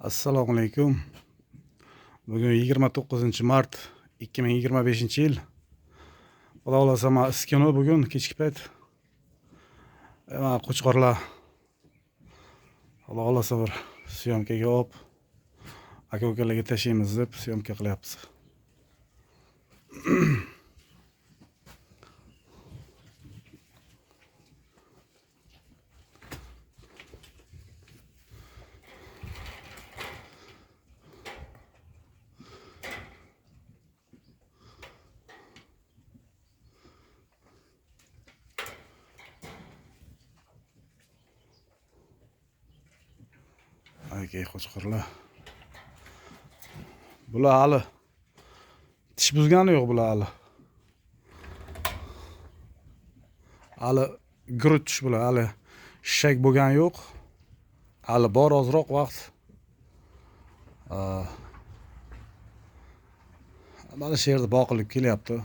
Assalomu alaykum. Bugun 29-mart 2025-yil. Xudo xolasa men iskuni bugun kechki payt. Qo'chqorlar Xudo xolasa bir syomkaga olib, aka-ukalarga tashlaymiz deb syomka qilyapmiz. Aka qo'chqorlar. Bular hali tish buzgani yo'q bular hali. Hali tish bular hali shak bo'lgani yo'q. Hali bor ozroq vaqt. Mana shu yerda boqilib kelyapti.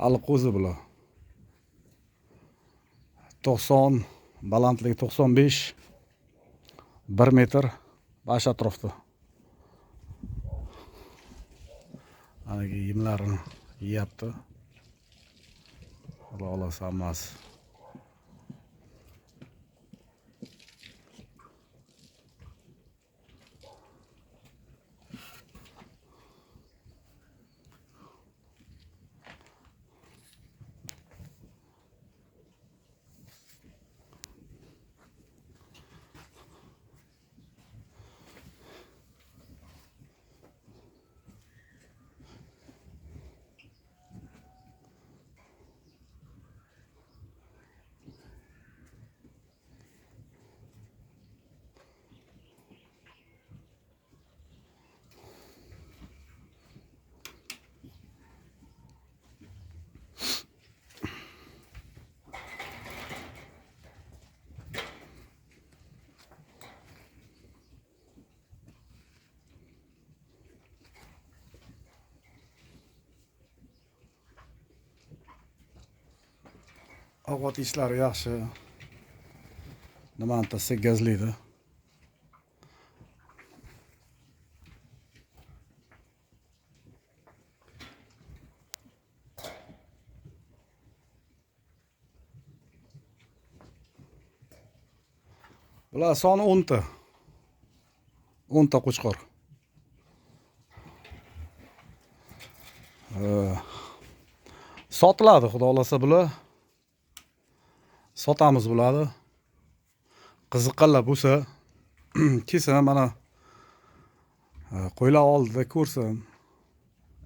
Hali qo'zi bular. 90, balandligi 95, 1 metr bash atrofda. Anagi yemlarini yeyapti. Xudo xolasa hammasi. Ovqat ishlari yaxshi. Nimani tasa gazlaydi. Bular soni 10 ta. 10 ta qo'chqor. Sotiladi, xudo xolasa bular. Sotamiz bularni. Qiziqqanlar bo'lsa, kelsa mana qo'ylar oldida ko'rsin.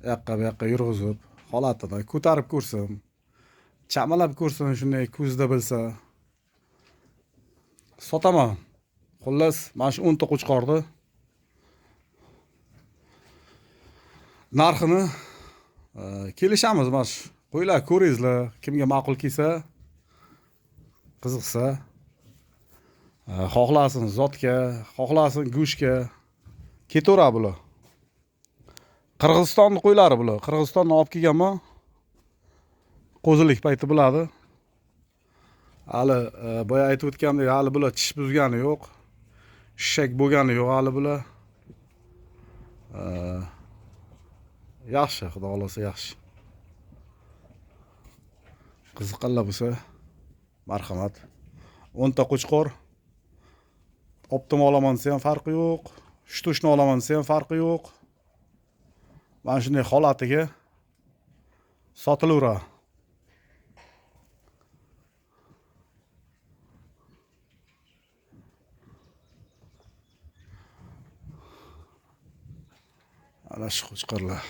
Bu yoqqa yurg'izib, holatini ko'tarib ko'rsin. Chamalab ko'rsin, shunday ko'zda bilsa. Sotaman. Xullas, mana shu 10 ta qo'chqorni narxini kelishamiz. Mana shu qo'ylar ko'ringizlar, kimga ma'qul kelsa, qiziqsa, xohlasin zotga, xohlasin go'shtga ketaveradi bular. Qirg'izistonning qo'ylari bular. Qirg'izistondan olib kelganman. Qo'zilik payti bo'ladi. Hali boya aytib o'tgandek, hali bular tish buzgani yo'q. Shak bo'lgani yo'q hali bular. Yaxshi, xudo xolasa yaxshi. Qiziqqanlar bo'lsa, marhamat. 10 ta qo'chqor. Optim olaman desa ham farqi yo'q. Shtushni olaman desa ham farqi yo'q. Mana shunday holatiga sotilaveradi. Ana shu qo'chqorlar.